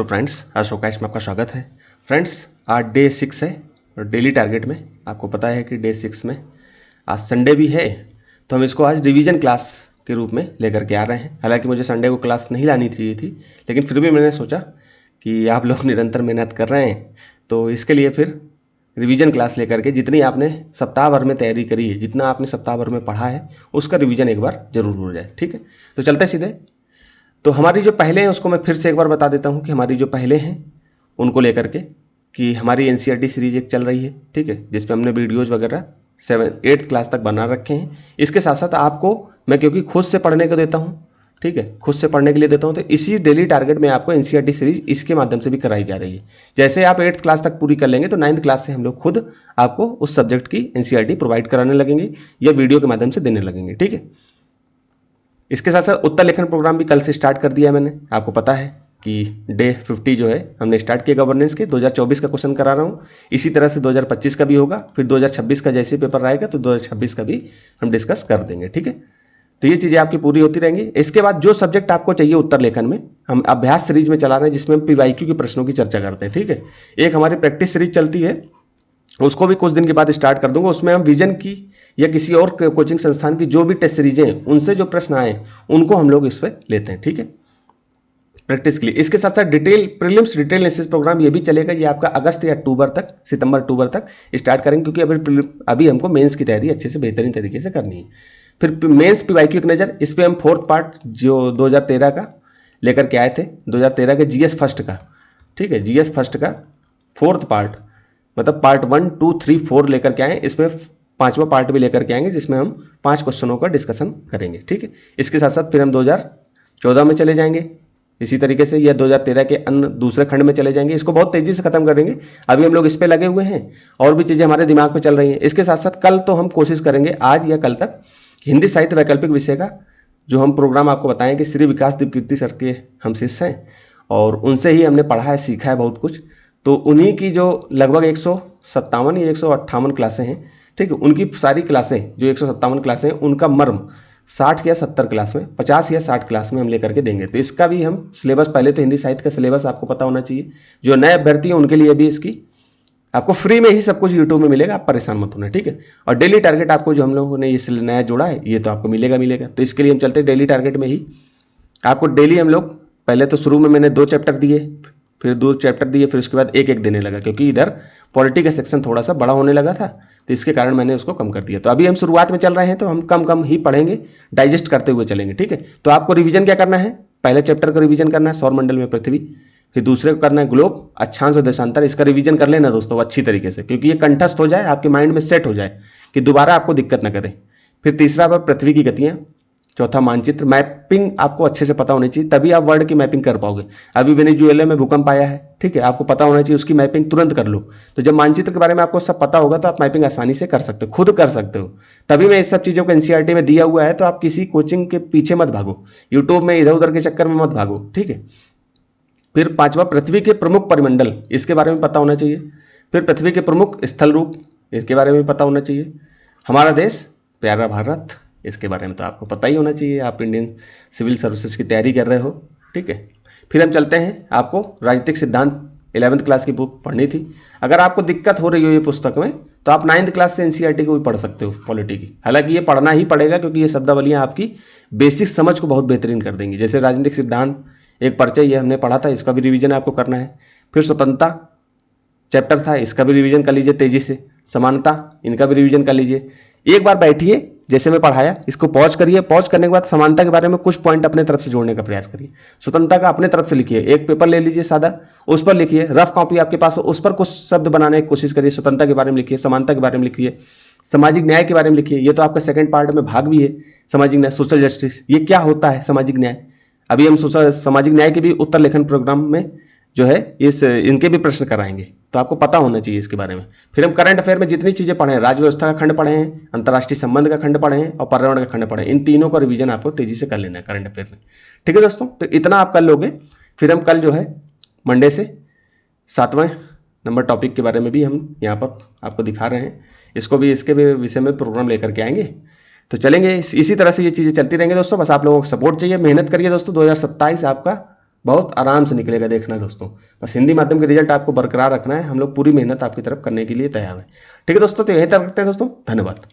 Friends, अशोकाश में आपका स्वागत है। फ्रेंड्स, आज डे 6 है और डेली टारगेट में आपको पता है कि डे 6 में आज संडे भी है, तो हम इसको आज रिवीजन क्लास के रूप में लेकर के आ रहे हैं। हालांकि मुझे संडे को क्लास नहीं लानी चाहिए थी, लेकिन फिर भी मैंने सोचा कि आप लोग निरंतर मेहनत कर रहे हैं, तो इसके लिए फिर रिवीजन क्लास लेकर के जितनी आपने सप्ताह भर में तैयारी करी है, जितना आपने सप्ताह भर में पढ़ा है, उसका रिवीजन एक बार जरूर हो जाए। ठीक है, तो चलते सीधे। तो हमारी जो पहले हैं उसको मैं फिर से एक बार बता देता हूँ कि हमारी जो पहले हैं उनको लेकर के कि हमारी एनसीईआरटी सीरीज एक चल रही है, ठीक है, जिसपे हमने वीडियोज़ वगैरह 7-8 क्लास तक बना रखे हैं। इसके साथ साथ आपको मैं क्योंकि खुद से पढ़ने को देता हूँ, ठीक है, खुद से पढ़ने के लिए देता हूँ, तो इसी डेली टारगेट में आपको एनसीईआरटी सीरीज इसके माध्यम से भी कराई जा रही है। जैसे आप 8th क्लास तक पूरी कर लेंगे तो 9th क्लास से हम लोग खुद आपको उस सब्जेक्ट की एनसीईआरटी प्रोवाइड कराने लगेंगे या वीडियो के माध्यम से देने लगेंगे। ठीक है, इसके साथ साथ उत्तर लेखन प्रोग्राम भी कल से स्टार्ट कर दिया है मैंने। आपको पता है कि डे 50 जो है हमने स्टार्ट किया गवर्नेंस के। 2024 का क्वेश्चन करा रहा हूँ, इसी तरह से 2025 का भी होगा, फिर 2026 का जैसे पेपर आएगा तो 2026 का भी हम डिस्कस कर देंगे। ठीक है, तो ये चीज़ें आपकी पूरी होती रहेंगी। इसके बाद जो सब्जेक्ट आपको चाहिए उत्तर लेखन में, हम अभ्यास सीरीज में चला रहे हैं जिसमें हम पीवाईक्यू के प्रश्नों की चर्चा करते हैं। ठीक है, एक हमारी प्रैक्टिस सीरीज चलती है, उसको भी कुछ दिन के बाद स्टार्ट कर दूंगा। उसमें हम विजन की या किसी और कोचिंग संस्थान की जो भी टेस्ट सीरीजें हैं उनसे जो प्रश्न आए उनको हम लोग इस पर लेते हैं। ठीक है, प्रैक्टिस के लिए। इसके साथ साथ detail prelims detail analysis program ये भी चलेगा। ये आपका अगस्त या अक्टूबर तक, सितंबर अक्टूबर तक स्टार्ट करेंगे, क्योंकि अभी हमको मेंस की तैयारी अच्छे से बेहतरीन तरीके से करनी है। फिर मेंस पीवाईक्यू की नज़र, इस पर हम 4th पार्ट जो 2013 का लेकर के आए थे, 2013 के जीएस फर्स्ट का, ठीक है, जीएस फर्स्ट का 4th पार्ट, मतलब पार्ट 1, 2, 3, 4 लेकर के आए। इसमें 5वां पार्ट भी लेकर के आएंगे जिसमें हम 5 क्वेश्चनों का डिस्कशन करेंगे। ठीक है, इसके साथ साथ फिर हम 2014 में चले जाएंगे इसी तरीके से, या 2013 के अन्य दूसरे खंड में चले जाएंगे। इसको बहुत तेजी से खत्म करेंगे। अभी हम लोग इस पे लगे हुए हैं और भी चीज़ें हमारे दिमाग में चल रही हैं। इसके साथ साथ कल तो हम कोशिश करेंगे, आज या कल तक, हिंदी साहित्य वैकल्पिक विषय का जो हम प्रोग्राम आपको बताएंगे। श्री विकास दीपकीर्ति सर के हम शिष्य हैं और उनसे ही हमने पढ़ा है, सीखा है बहुत कुछ। तो उन्हीं की जो लगभग 157 या 158 क्लासें हैं, ठीक है, उनकी सारी क्लासें जो 157 क्लासें हैं उनका मर्म 60 या 70 क्लास में, 50 या 60 क्लास में हम लेकर के देंगे। तो इसका भी हम सिलेबस, पहले तो हिंदी साहित्य का सिलेबस आपको पता होना चाहिए। जो नए अभ्यर्थी हैं उनके लिए भी इसकी आपको फ्री में ही सब कुछ यूट्यूब में मिलेगा, आप परेशान मत होना। ठीक है, और डेली टारगेट आपको जो हम लोगों ने ये नया जोड़ा है ये तो आपको मिलेगा। तो इसके लिए हम चलते हैं डेली टारगेट में ही। आपको डेली हम लोग, पहले तो शुरू में मैंने 2 चैप्टर दिए, फिर 2 चैप्टर दिए, फिर उसके बाद एक देने लगा, क्योंकि इधर पॉलिटी का सेक्शन थोड़ा सा बड़ा होने लगा था, तो इसके कारण मैंने उसको कम कर दिया। तो अभी हम शुरुआत में चल रहे हैं तो हम कम ही पढ़ेंगे, डाइजेस्ट करते हुए चलेंगे। ठीक है, तो आपको रिवीजन क्या करना है, पहले चैप्टर का रिवीजन करना है सौरमंडल में पृथ्वी, फिर दूसरे को करना है ग्लोब, अक्षांश और देशांतर। इसका रिवीजन कर लेना दोस्तों अच्छी तरीके से, क्योंकि ये कंठस्थ हो जाए, आपके माइंड में सेट हो जाए कि दोबारा आपको दिक्कत ना करे। फिर तीसरा पृथ्वी की गतियाँ, चौथा मानचित्र, मैपिंग आपको अच्छे से पता होनी चाहिए, तभी आप वर्ल्ड की मैपिंग कर पाओगे। अभी वेनेजुएला में भूकंप आया है, ठीक है, आपको पता होना चाहिए, उसकी मैपिंग तुरंत कर लो। तो जब मानचित्र के बारे में आपको सब पता होगा तो आप मैपिंग आसानी से कर सकते हो, खुद कर सकते हो। तभी मैं इस सब चीज़ों को एनसीईआरटी में दिया हुआ है, तो आप किसी कोचिंग के पीछे मत भागो, यूट्यूब में इधर उधर के चक्कर में मत भागो। ठीक है, फिर 5वां पृथ्वी के प्रमुख परिमंडल, इसके बारे में पता होना चाहिए। फिर पृथ्वी के प्रमुख स्थल रूप, इसके बारे में पता होना चाहिए। हमारा देश प्यारा भारत, इसके बारे में तो आपको पता ही होना चाहिए, आप इंडियन सिविल सर्विसेज की तैयारी कर रहे हो। ठीक है, फिर हम चलते हैं, आपको राजनीतिक सिद्धांत 11th क्लास की बुक पढ़नी थी। अगर आपको दिक्कत हो रही हो ये पुस्तक में, तो आप 9th क्लास से एनसीईआरटी को भी पढ़ सकते हो, पॉलिटी की। हालांकि ये पढ़ना ही पड़ेगा, क्योंकि ये शब्दावलियाँ आपकी बेसिक समझ को बहुत बेहतरीन कर देंगी। जैसे राजनीतिक सिद्धांत एक परिचय, ये हमने पढ़ा था, इसका भी रिवीजन आपको करना है। फिर स्वतंत्रता चैप्टर था, इसका भी रिवीजन कर लीजिए तेजी से। समानता, इनका भी रिवीजन कर लीजिए। एक बार बैठिए, जैसे मैं पढ़ाया इसको पॉज करिए, पॉज करने के बाद समानता के बारे में कुछ पॉइंट अपने तरफ से जोड़ने का प्रयास करिए। स्वतंत्रता का अपने तरफ से लिखिए, एक पेपर ले लीजिए सादा, उस पर लिखिए, रफ कॉपी आपके पास हो, उस पर कुछ शब्द बनाने की कोशिश करिए। स्वतंत्रता के बारे में लिखिए, समानता के बारे में लिखिए, सामाजिक न्याय के बारे में लिखिए। ये तो आपका 2nd पार्ट में भाग भी है, सामाजिक न्याय, सोशल जस्टिस, ये क्या होता है सामाजिक न्याय। अभी हम सामाजिक न्याय के भी उत्तर लेखन प्रोग्राम में जो है इनके भी प्रश्न कराएंगे, तो आपको पता होना चाहिए इसके बारे में। फिर हम करंट अफेयर में जितनी चीज़ें पढ़े हैं, राज्य व्यवस्था का खंड पढ़े हैं, अंतर्राष्ट्रीय संबंध का खंड पढ़े हैं और पर्यावरण का खंड पढ़े हैं, इन तीनों का रिवीजन आपको तेजी से कर लेना है करंट अफेयर में। ठीक है दोस्तों, तो इतना आप कर लोगे। फिर हम कल जो है मंडे से 7वें नंबर टॉपिक के बारे में भी हम यहाँ पर आपको दिखा रहे हैं, इसको भी, इसके भी विषय में प्रोग्राम लेकर के आएंगे। तो चलेंगे, इसी तरह से ये चीज़ें चलती रहेंगे दोस्तों। बस आप लोगों को सपोर्ट चाहिए, मेहनत करिए दोस्तों। 2027 आपका बहुत आराम से निकलेगा। देखना दोस्तों, बस हिंदी माध्यम के रिजल्ट आपको बरकरार रखना है। हम लोग पूरी मेहनत आपकी तरफ करने के लिए तैयार हैं। ठीक है दोस्तों, तो यहीं तक रखते हैं दोस्तों, धन्यवाद।